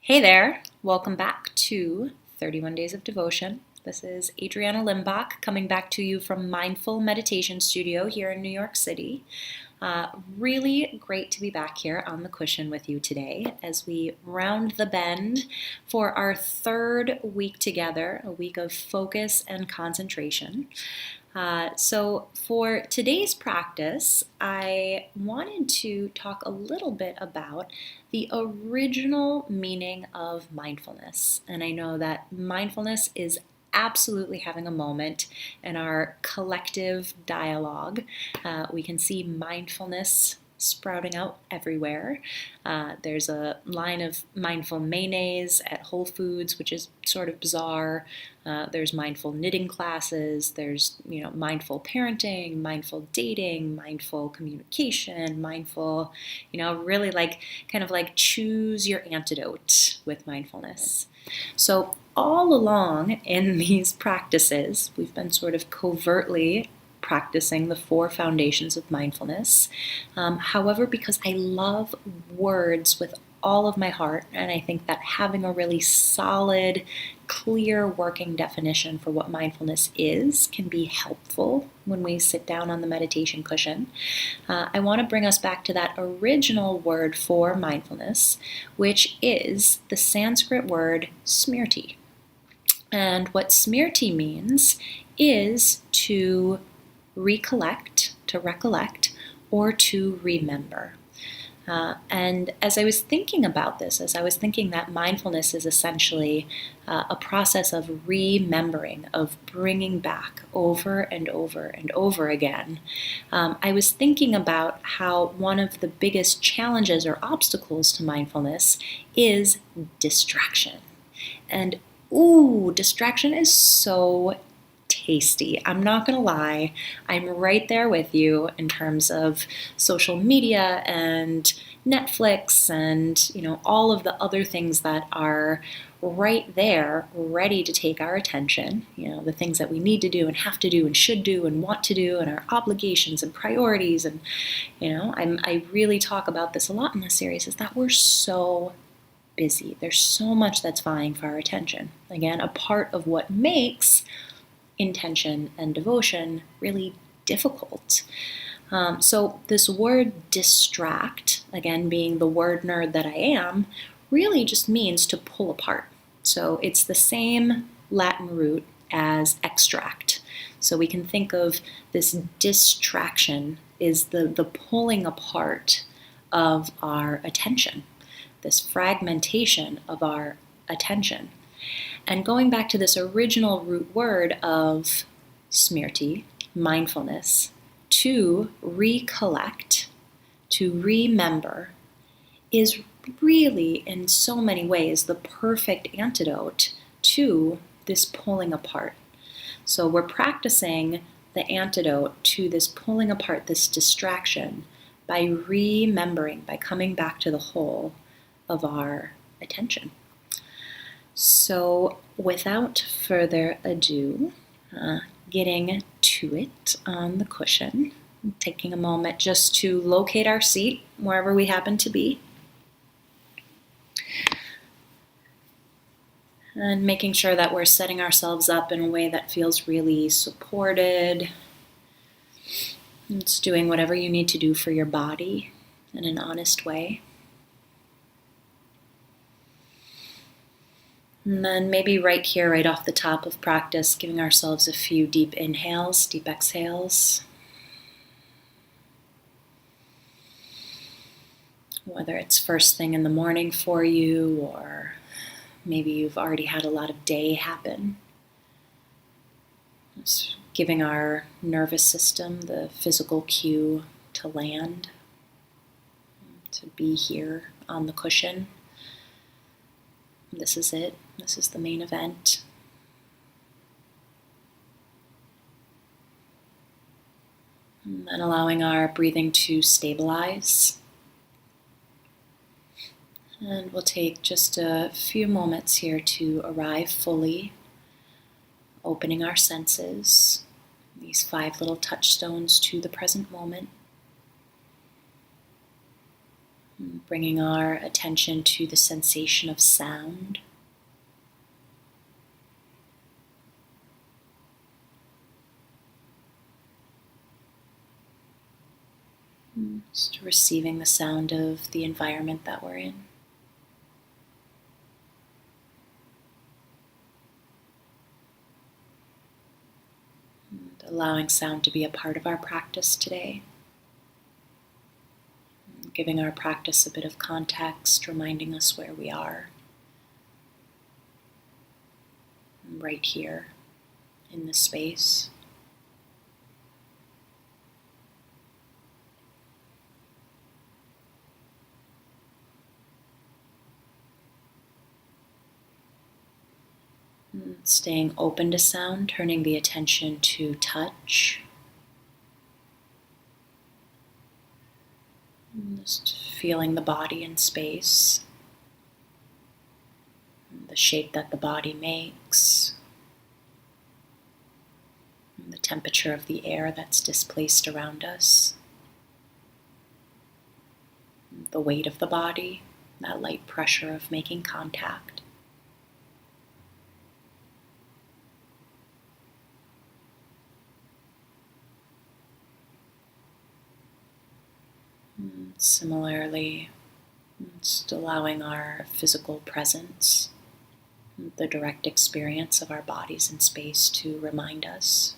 Hey there, welcome back to 31 Days of Devotion. This is Adreanna Limbach coming back to you from Mindful Meditation Studio here in New York City. Really great to be back here on the cushion with you today as we round the bend for our third week together, a week of focus and concentration. So for today's practice, I wanted to talk a little bit about the original meaning of mindfulness. And I know that mindfulness is absolutely having a moment in our collective dialogue. We can see mindfulness sprouting out everywhere. There's a line of mindful mayonnaise at Whole Foods, which is sort of bizarre. There's mindful knitting classes. There's mindful parenting, mindful dating, mindful communication, mindful, really kind of like choose your antidote with mindfulness. So all along in these practices, we've been sort of covertly practicing the 4 foundations of mindfulness. However, because I love words with all of my heart, and I think that having a really solid, clear working definition for what mindfulness is can be helpful when we sit down on the meditation cushion. I want to bring us back to that original word for mindfulness, which is the Sanskrit word smriti. And what smriti means is to recollect, or to remember. And as I was thinking about this, as I was thinking that mindfulness is essentially a process of remembering, of bringing back over and over and over again, I was thinking about how one of the biggest challenges or obstacles to mindfulness is distraction. And distraction is so tasty. I'm not going to lie. I'm right there with you in terms of social media and Netflix and, all of the other things that are right there ready to take our attention, the things that we need to do and have to do and should do and want to do and our obligations and priorities. And, I really talk about this a lot in this series is that we're so busy. There's so much that's vying for our attention. Again, a part of what makes intention and devotion really difficult. So this word distract, again being the word nerd that I am, really just means to pull apart. So it's the same Latin root as extract. So we can think of this distraction is the pulling apart of our attention, this fragmentation of our attention. And going back to this original root word of smriti, mindfulness, to recollect, to remember, is really in so many ways the perfect antidote to this pulling apart. So we're practicing the antidote to this pulling apart, this distraction, by remembering, by coming back to the whole of our attention. So without further ado, getting to it on the cushion, taking a moment just to locate our seat wherever we happen to be, and making sure that we're setting ourselves up in a way that feels really supported. It's doing whatever you need to do for your body in an honest way. And then maybe right here, right off the top of practice, giving ourselves a few deep inhales, deep exhales. Whether it's first thing in the morning for you, or maybe you've already had a lot of day happen. Just giving our nervous system the physical cue to land, to be here on the cushion. This is it. This is the main event. And then allowing our breathing to stabilize. And we'll take just a few moments here to arrive fully, opening our senses, these 5 little touchstones to the present moment. Bringing our attention to the sensation of sound. Just receiving the sound of the environment that we're in. And allowing sound to be a part of our practice today. Giving our practice a bit of context, reminding us where we are. Right here in this space. Staying open to sound, turning the attention to touch. Just feeling the body in space, the shape that the body makes, the temperature of the air that's displaced around us, the weight of the body, that light pressure of making contact. Similarly, just allowing our physical presence, the direct experience of our bodies in space to remind us,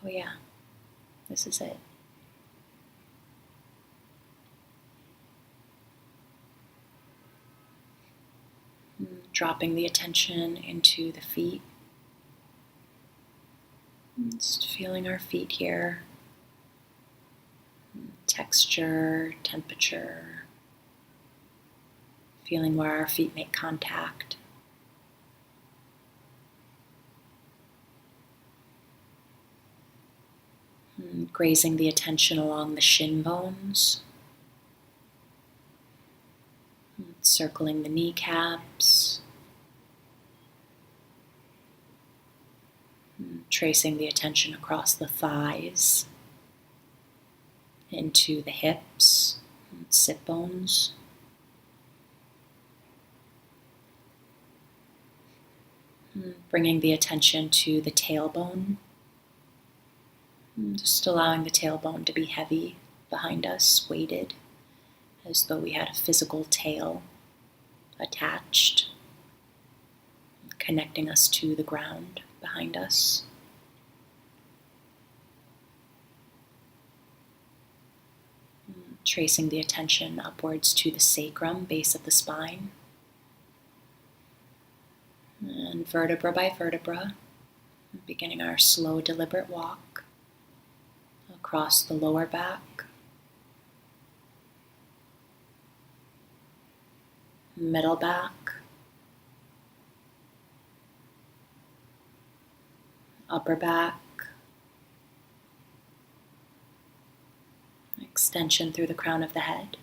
oh yeah, this is it. Dropping the attention into the feet. Just feeling our feet here. Texture, temperature. Feeling where our feet make contact. Grazing the attention along the shin bones. Circling the kneecaps. Tracing the attention across the thighs. Into the hips, sit bones. Bringing the attention to the tailbone. Just allowing the tailbone to be heavy behind us, weighted, as though we had a physical tail attached, connecting us to the ground behind us. Tracing the attention upwards to the sacrum, base of the spine. And vertebra by vertebra, beginning our slow, deliberate walk across the lower back, middle back, upper back, extension through the crown of the head.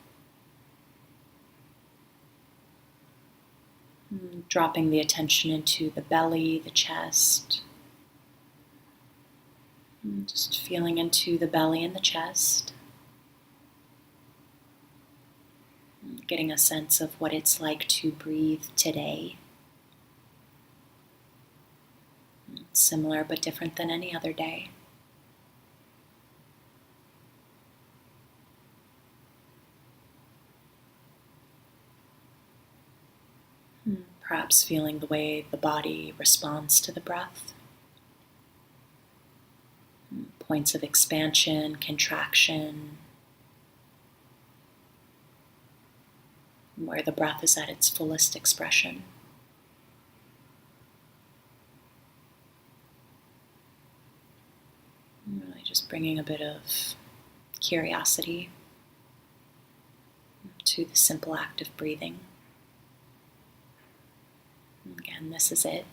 Dropping the attention into the belly, the chest. Just feeling into the belly and the chest. Getting a sense of what it's like to breathe today. Similar but different than any other day. Perhaps feeling the way the body responds to the breath. Points of expansion, contraction, where the breath is at its fullest expression. Really just bringing a bit of curiosity to the simple act of breathing. Again, this is it.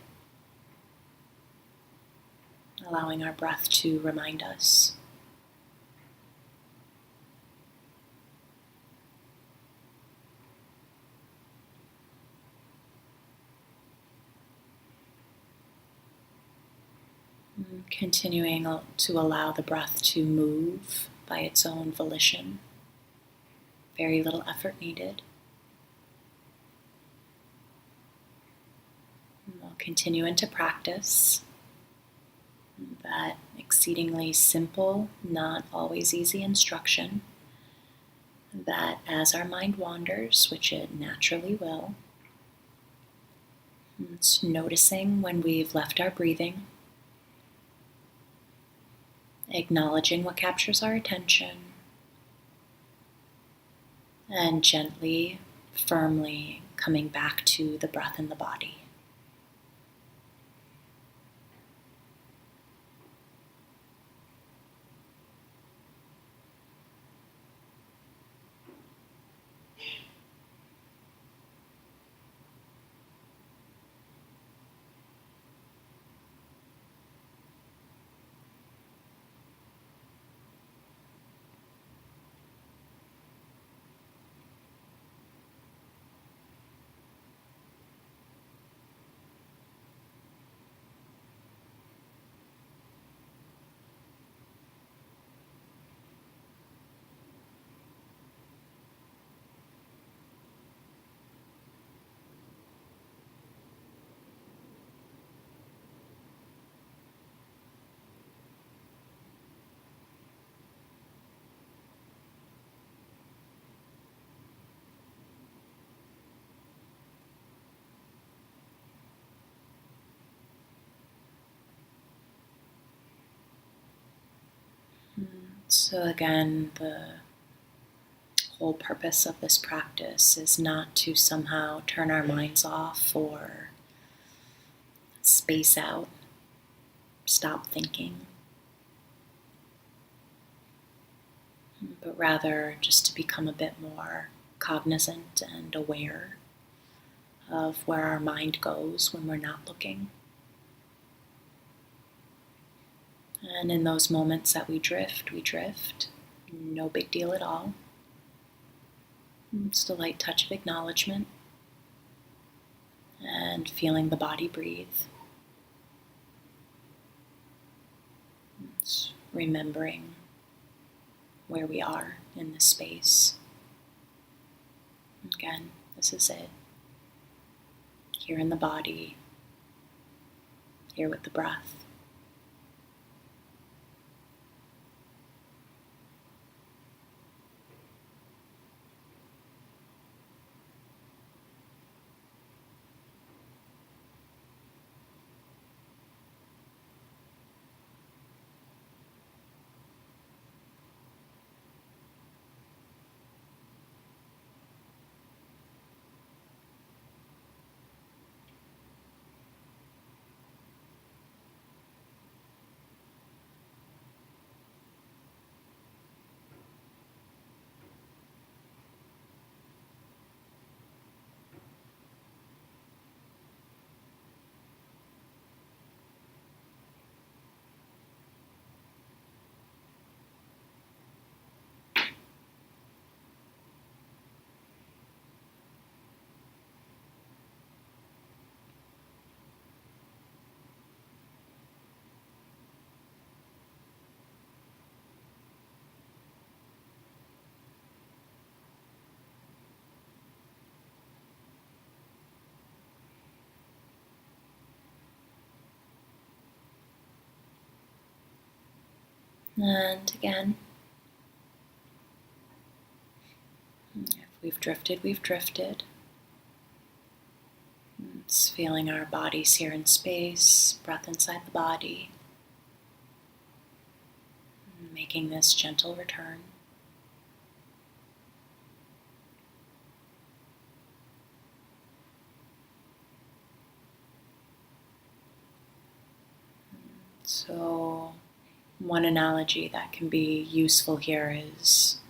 Allowing our breath to remind us. Continuing to allow the breath to move by its own volition, Very little effort needed. And we'll continue into practice that exceedingly simple, not always easy instruction that as our mind wanders, which it naturally will, it's noticing when we've left our breathing, acknowledging what captures our attention, and gently, firmly coming back to the breath in the body. So again, the whole purpose of this practice is not to somehow turn our minds off or space out, stop thinking, but rather just to become a bit more cognizant and aware of where our mind goes when we're not looking. And in those moments that we drift, no big deal at all. Just a light touch of acknowledgement and feeling the body breathe. It's remembering where we are in this space. Again, this is it. Here in the body, here with the breath. And again, if we've drifted, we've drifted. It's feeling our bodies here in space, breath inside the body, making this gentle return. So one analogy that can be useful here is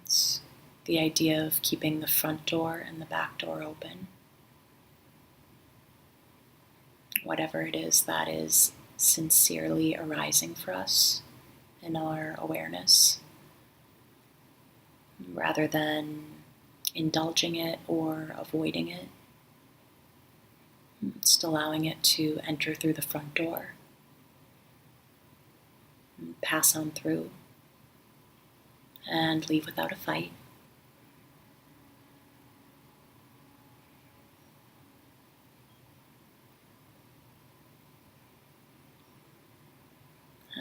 it's the idea of keeping the front door and the back door open. Whatever it is that is sincerely arising for us in our awareness, rather than indulging it or avoiding it. Just allowing it to enter through the front door, pass on through, and leave without a fight.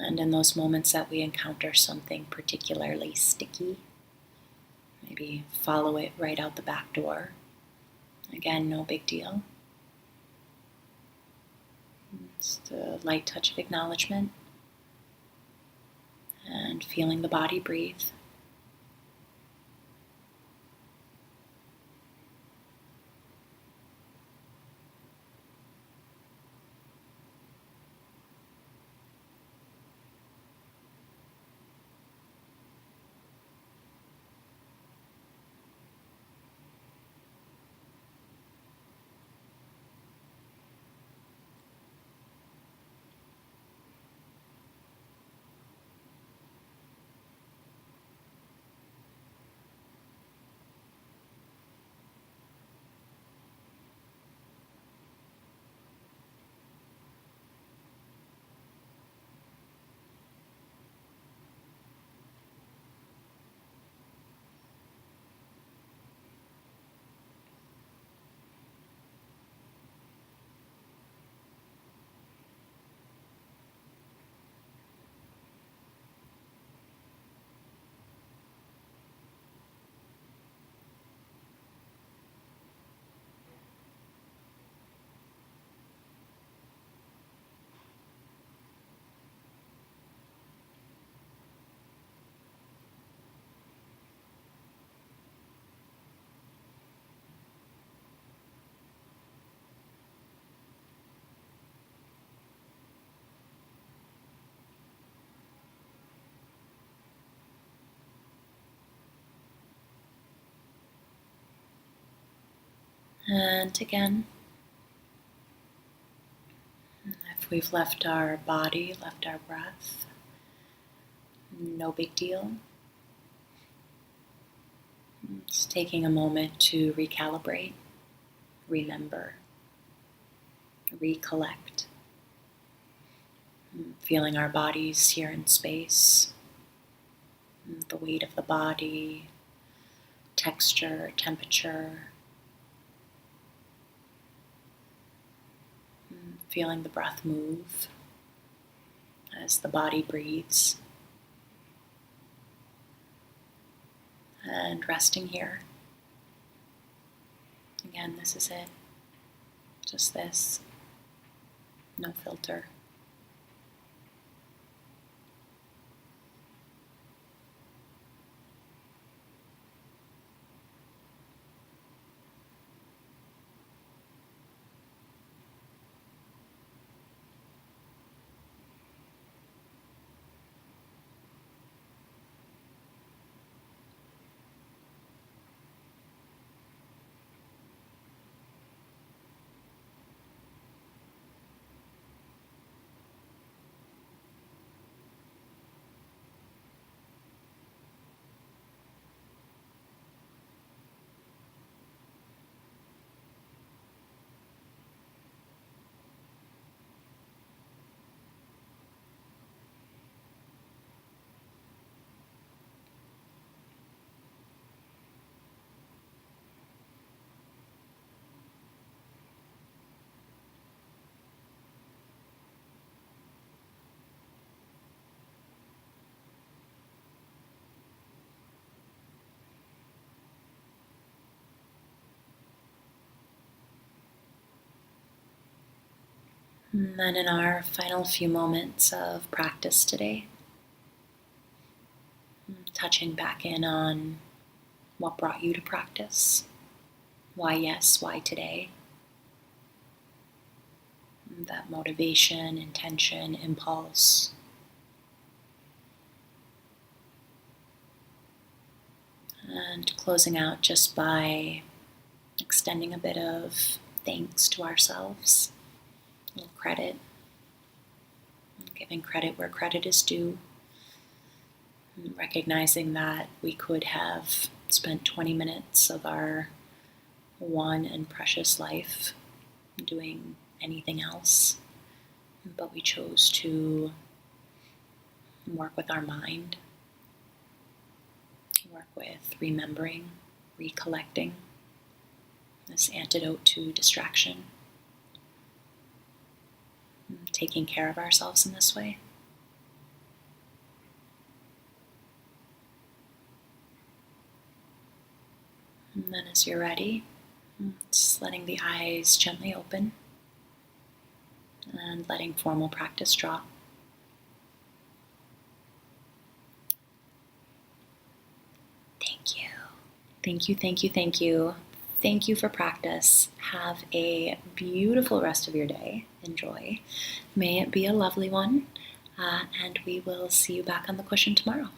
And in those moments that we encounter something particularly sticky, maybe follow it right out the back door. Again, no big deal. Just a light touch of acknowledgement and feeling the body breathe. And again, if we've left our body, left our breath, no big deal. Just taking a moment to recalibrate, remember, recollect, feeling our bodies here in space, the weight of the body, texture, temperature, feeling the breath move as the body breathes, and resting here. Again, this is it. Just this. No filter. And then in our final few moments of practice today, touching back in on what brought you to practice, why yes, why today, that motivation, intention, impulse. And closing out just by extending a bit of thanks to ourselves, a little credit, giving credit where credit is due, recognizing that we could have spent 20 minutes of our one and precious life doing anything else, but we chose to work with our mind, work with remembering, recollecting, this antidote to distraction, taking care of ourselves in this way. And then as you're ready, just letting the eyes gently open and letting formal practice drop. Thank you. Thank you, thank you, thank you. Thank you for practice. Have a beautiful rest of your day. Enjoy. May it be a lovely one. And we will see you back on the cushion tomorrow.